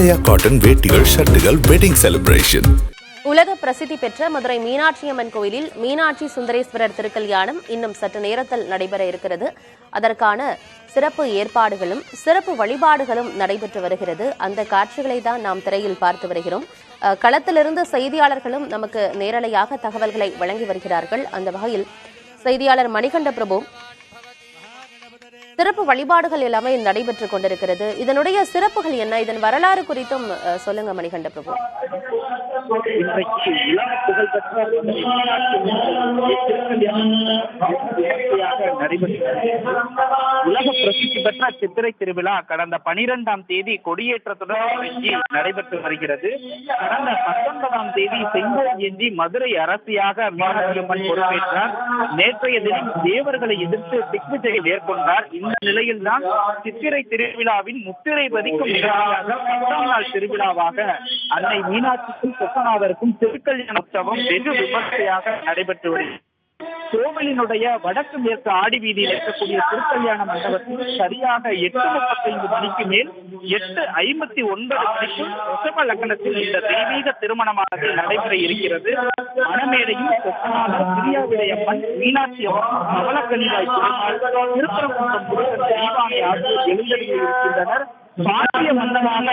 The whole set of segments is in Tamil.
ஹிமாலயா காட்டன் வேட்டிகள், ஷர்ட்டுகள், வெட்டிங் செலிப்ரேஷன். உலக பிரசித்தி பெற்ற மதுரை மீனாட்சி அம்மன் கோயிலில் மீனாட்சி சுந்தரேஸ்வரர் திருக்கல்யாணம் இன்னும் சற்று நேரத்தில் நடைபெற இருக்கிறது. அதற்கான சிறப்பு ஏற்பாடுகளும் சிறப்பு வழிபாடுகளும் நடைபெற்று வருகிறது. அந்த காட்சிகளை தான் நாம் திரையில் பார்த்து வருகிறோம். களத்திலிருந்து செய்தியாளர்களும் நமக்கு நேரலையாக தகவல்களை வழங்கி வருகிறார்கள். அந்த வகையில் செய்தியாளர் மணிகண்ட பிரபு, சிறப்பு வழிபாடுகள் எல்லாமே நடைபெற்றுக் கொண்டிருக்கிறது. இதனுடைய சிறப்புகள் என்ன, இதன் வரலாறு குறித்தும் சொல்லுங்க மணிகண்ட பிரபு. இன்றைக்கு உலக புகழ்பெற்ற உலக பிரசித்தி பெற்ற சித்திரை திருவிழா கடந்த 12ஆம் தேதி கொடியேற்றத்துடன் நடைபெற்று வருகிறது. கடந்த 19ஆம் தேதி செங்கோல் ஏந்தி மதுரை அரசியாக மீனாட்சி அம்மன் பொறுப்பேற்றார். நேற்றைய தினம் தேவர்களை எதிர்த்து திக்விஜயை மேற்கொண்டார். இந்த நிலையில்தான் சித்திரை திருவிழாவின் முத்திரை பதிக்கும் நிகழ்ச்சியாக 10ஆம் நாள் திருவிழாவாக அன்னை மீனாட்சிக்கும் சொக்கநாதருக்கும் திருக்கல்யாண உற்சவம் வெகு விமர்சையாக நடைபெற்று வருகிறது. கோவிலினுடைய வடக்கு மேற்கு ஆடி வீதியில் இருக்கக்கூடிய திருக்கல்யாண மண்டபத்தில் சரியாக 8:35 மணிக்கு மேல் 8:59 மணிக்கும் ரிஷப லக்னத்தில் இந்த தெய்வீக திருமணமானது நடைபெற இருக்கிறது. மணமேடையும் சொக்கநாதர், பிரியாவிடையம்மன், மீனாட்சி அம்மன், நவலக்கணியாய் திருப்பரங்குன்றம் முருகன், தெய்வானை ஆகியோர் எழுந்தருளி இருக்கின்றனர். பாண்டிய மன்னனான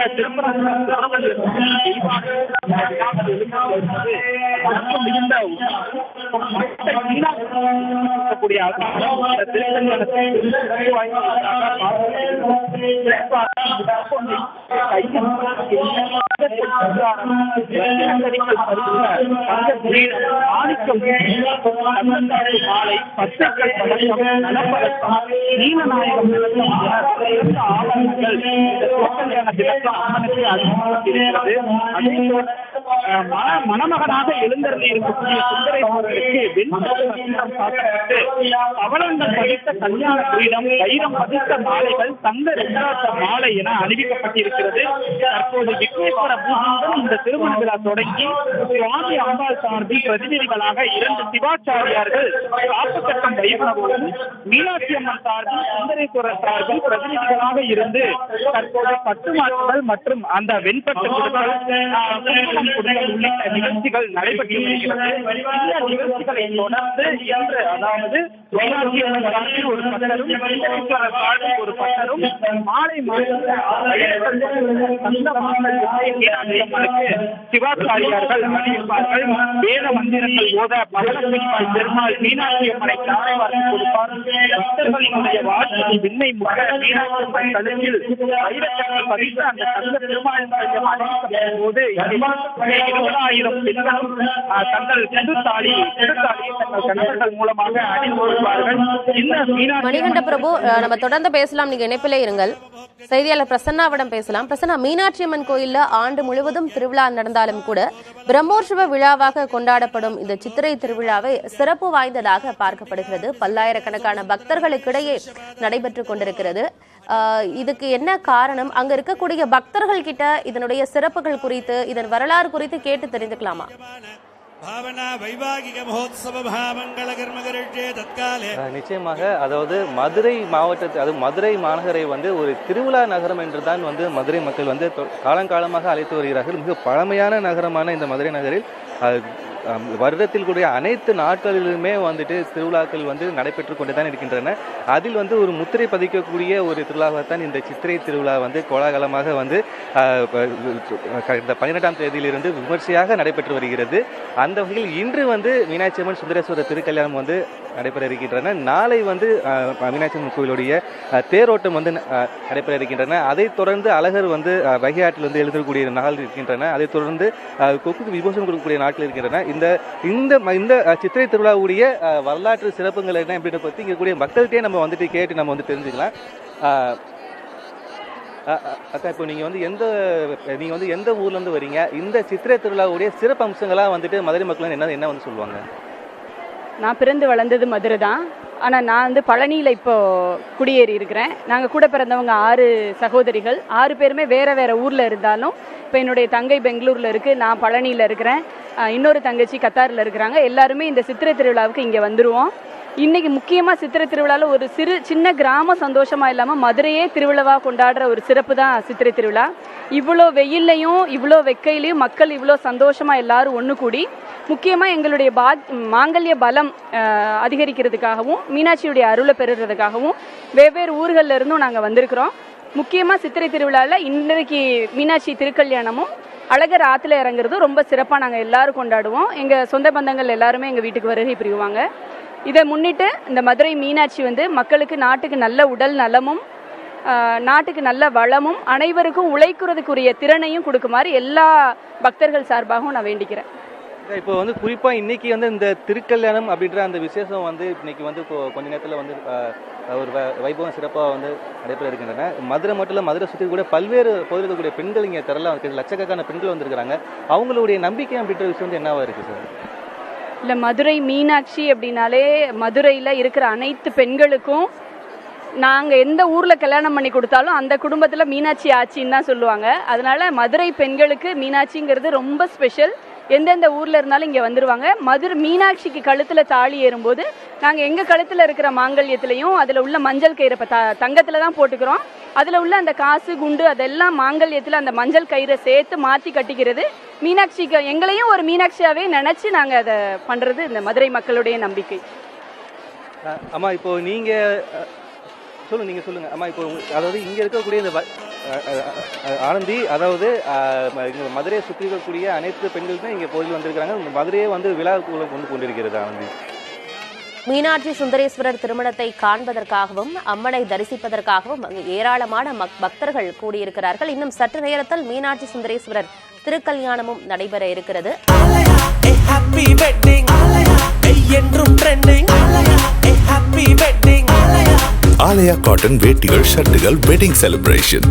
மாலை, பச்சைகள் பழக்கம், நலப்பழக்கம், நீலநாயகம் ஆவணங்கள் அம்மனுக்கு அறிமுகப்படுத்தியிருக்கிறது. மணமகனாக எழுந்தருளி இருக்கக்கூடிய சுந்தரேஸ்வரருக்கு வெண்கலம் சாத்தப்பட்டு பவளங்கள் பதித்த கல்யாண கிரீடம், வைரம் பதித்த மாலைகள், தங்க ரெண்டாட்ட மாலை என அணிவிக்கப்பட்டிருக்கிறது. தற்போது விக்னேஸ்வர பூஜையுடன் இந்த திருமண விழா தொடங்கி சுவாமி அம்பாள் சார்பில் பிரதிநிதிகளாக 2 சிவாச்சாரியார்கள் காப்பு கட்டம் வைபவமும், மீனாட்சி அம்மன் சார்பில் சுந்தரேஸ்வரர் சார்பில் பிரதிநிதிகளாக இருந்து தற்போது பட்டு மாற்றுதல் மற்றும் அந்த வெண்பட்டு கொடுத்தல் உள்ளிட்ட நிகழ்ச்சிகள் நடைபெற்று வருகிறது. இந்த நிகழ்ச்சிகளை தொடர்ந்து இன்று, அதாவது மீனாட்சி அம்மன் சார்பில் ஒரு பட்டரும், சுந்தரேஸ்வரர் சார்பில் ஒரு பட்டரும், மாலை சிவாச்சாரியார்கள் அறிவிப்பார்கள். வேத மந்திரங்கள் ஓத பவளக்கணிப்பாய் பெருமாள் மீனாட்சி அம்மனை தாரைவாசி கொடுப்பார். பக்தர்களினுடைய வாழ்க்கையை விண்ணை முக மீனாட்சி அம்மன் கழுத்தில் வைரக்கற்கள் பதித்து அந்த தங்க திருமாலின் போது 20,000 பெண்களும் தங்கள் திருத்தாளியை தங்கள் கணவர்கள் மூலமாக அணிந்து வருவார்கள். மணிகண்ட பிரபு, நம்ம தொடர்ந்து பேசலாம், நீங்க இணைப்பிலே இருங்கள். செய்தியாளர் பிரசன்னாவிடம் பேசலாம். பிரசன்னா, மீனாட்சி அம்மன் கோயில்ல ஆண்டு முழுவதும் திருவிழா நடந்தாலும் கூட பிரம்மோற்சவ விழாவாக கொண்டாடப்படும் இந்த சித்திரை திருவிழாவை சிறப்பு வாய்ந்ததாக பார்க்கப்படுகிறது. பல்லாயிரக்கணக்கான பக்தர்களுக்கிடையே நடைபெற்றுக் கொண்டிருக்கிறது. இதுக்கு என்ன காரணம்? அங்க இருக்கக்கூடிய பக்தர்கள் கிட்ட இதனுடைய சிறப்புகள் குறித்து, இதன் வரலாறு குறித்து கேட்டு தெரிந்துக்கலாமா? நிச்சயமாக, அதாவது மதுரை மாவட்டத்தில், அது மதுரை மாநகரை ஒரு திருவிழா நகரம் என்றுதான் மதுரை மக்கள் காலங்காலமாக அழைத்து வருகிறார்கள். மிக பழமையான நகரமான இந்த மதுரை நகரில் வருடத்தில் கூடிய அனைத்து நாட்களிலுமே திருவிழாக்கள் நடைபெற்று கொண்டு தான் இருக்கின்றன. அதில் ஒரு முத்திரை பதிக்கக்கூடிய ஒரு திருவிழாவாகத்தான் இந்த சித்திரை திருவிழா கோலாகலமாக கடந்த 18ஆம் தேதியிலிருந்து விமர்சையாக நடைபெற்று வருகிறது. அந்த வகையில் இன்று மீனாட்சி அம்மன் சுந்தரேஸ்வரர் திருக்கல்யாணம் நடைபெற இருக்கின்றன. நாளை மீனாட்சி அம்மன் கோயிலுடைய தேரோட்டம் நடைபெற இருக்கின்றன. அதைத் தொடர்ந்து அழகர் வைகை ஆற்றில் எழுதக்கூடிய நாள் இருக்கின்றன. அதைத் தொடர்ந்து கொக்கு விமோசனம் கொடுக்கக்கூடிய நாட்கள் இருக்கின்றன. இந்த சித்திரை திருவிழாவுடைய வரலாற்று சிறப்புகள் என்ன அப்படின்ற பற்றி இங்கே கூடிய மக்கள்கிட்டே நம்ம கேட்டு நம்ம தெரிஞ்சுக்கலாம். அக்கா, இப்போ நீங்கள் எந்த ஊர்லேருந்து வரீங்க? இந்த சித்திரை திருவிழாவுடைய சிறப்பு அம்சங்களாக மதுரை மக்கள் என்ன சொல்லுவாங்க? நான் பிறந்து வளர்ந்தது மதுரை தான். ஆனால் நான் பழனியில் இப்போ குடியேறி இருக்கிறேன். நாங்கள் கூட பிறந்தவங்க 6 சகோதரிகள். 6 பேருமே வேறு வேறு ஊரில் இருந்தாலும், இப்போ என்னுடைய தங்கை பெங்களூரில் இருக்குது, நான் பழனியில் இருக்கிறேன், இன்னொரு தங்கச்சி கத்தாரில் இருக்கிறாங்க. எல்லாருமே இந்த சித்திரை திருவிழாவுக்கு இங்கே வந்துடுவோம். இன்னைக்கு முக்கியமாக சித்திரை திருவிழாவில் ஒரு சின்ன கிராம சந்தோஷமாக இல்லாமல் மதுரையே திருவிழாவாக கொண்டாடுற ஒரு சிறப்பு தான் சித்திரை திருவிழா. இவ்வளோ வெயில்லையும் இவ்வளோ வெக்கையிலையும் மக்கள் இவ்வளோ சந்தோஷமாக எல்லாரும் ஒன்று கூடி முக்கியமாக எங்களுடைய மாங்கல்ய பலம் அதிகரிக்கிறதுக்காகவும் மீனாட்சியுடைய அருளை பெறுறதுக்காகவும் வெவ்வேறு ஊர்களில் இருந்தும் நாங்கள் வந்திருக்கிறோம். முக்கியமாக சித்திரை திருவிழாவில் இன்றைக்கு மீனாட்சி திருக்கல்யாணமும் அழகர் ஆற்றுல இறங்குறதும் ரொம்ப சிறப்பாக நாங்கள் எல்லாரும் கொண்டாடுவோம். எங்கள் சொந்த பந்தங்கள் எல்லாருமே எங்கள் வீட்டுக்கு வருகை புரிவாங்க. இதை முன்னிட்டு இந்த மதுரை மீனாட்சி மக்களுக்கு நாட்டுக்கு நல்ல உடல் நலமும் நாட்டுக்கு நல்ல வளமும் அனைவருக்கும் உழைக்கிறதுக்குரிய திறனையும் கொடுக்குமாறு எல்லா பக்தர்கள் சார்பாகவும் நான் வேண்டிக்கிறேன். இப்போ குறிப்பாக இன்னைக்கு இந்த திருக்கல்யாணம் அப்படின்ற அந்த விசேஷம் இன்னைக்கு இப்போ கொஞ்ச நேரத்தில் ஒரு வைபவம் சிறப்பாக நடைபெற இருக்கின்றன. மதுரை மட்டும் இல்லை, மதுரை சுற்றி கூட பல்வேறு பகுதியில் இருக்கக்கூடிய பெண்கள் இங்கே திரளாக இருக்குது. லட்சக்கணக்கான பெண்கள் வந்திருக்கிறாங்க. அவங்களுடைய நம்பிக்கை அப்படின்ற விஷயம் என்னவா இருக்குது சார்? இல்லை, மதுரை மீனாட்சி அப்படின்னாலே மதுரையில் இருக்கிற அனைத்து பெண்களுக்கும் நாங்கள் எந்த ஊரில் கல்யாணம் பண்ணி கொடுத்தாலும் அந்த குடும்பத்தில் மீனாட்சி ஆச்சின்னு தான் சொல்லுவாங்க. அதனால் மதுரை பெண்களுக்கு மீனாட்சிங்கிறது ரொம்ப ஸ்பெஷல். எந்தெந்த ஊரில் இருந்தாலும் இங்கே வந்துடுவாங்க. மீனாட்சிக்கு கழுத்தில் தாலி ஏறும்போது நாங்கள் எங்கள் கழுத்தில் இருக்கிற மாங்கல்யத்திலையும் அதில் உள்ள மஞ்சள் கயிறை தங்கத்தில் தான் போட்டுக்கிறோம். அதில் உள்ள அந்த காசு குண்டு அதெல்லாம் மாங்கல்யத்தில் அந்த மஞ்சள் கயிறை சேர்த்து மாற்றி கட்டிக்கிறது மீனாட்சிக்கு எங்களையும் ஒரு மீனாட்சியாகவே நினச்சி நாங்கள் அதை பண்ணுறது இந்த மதுரை மக்களுடைய நம்பிக்கை. அம்மா, இப்போ நீங்கள் சொல்லுங்கள் அம்மா. இப்போ அதாவது இங்கே இருக்கக்கூடிய இந்த ஆனந்தி, அதாவது மதுரையை சுற்றி இருக்கக்கூடிய அனைத்து பெண்களுமே இங்கே கோயில் வந்திருக்கிறாங்க. மதுரையே விழாக்குள்ள கொண்டிருக்கிறது ஆனந்தி. மீனாட்சி சுந்தரேஸ்வரர் திருமணத்தை காண்பதற்காகவும் அம்மனை தரிசிப்பதற்காகவும் அங்கு ஏராளமான பக்தர்கள் கூடியிருக்கிறார்கள். இன்னும் சற்று நேரத்தில் மீனாட்சி சுந்தரேஸ்வரர் திருக்கல்யாணமும் நடைபெற இருக்கிறது. ஆலயா காட்டன் வேட்டிகள் ஷர்ட்டுகள் வெட்டிங் செலிப்ரேஷன்.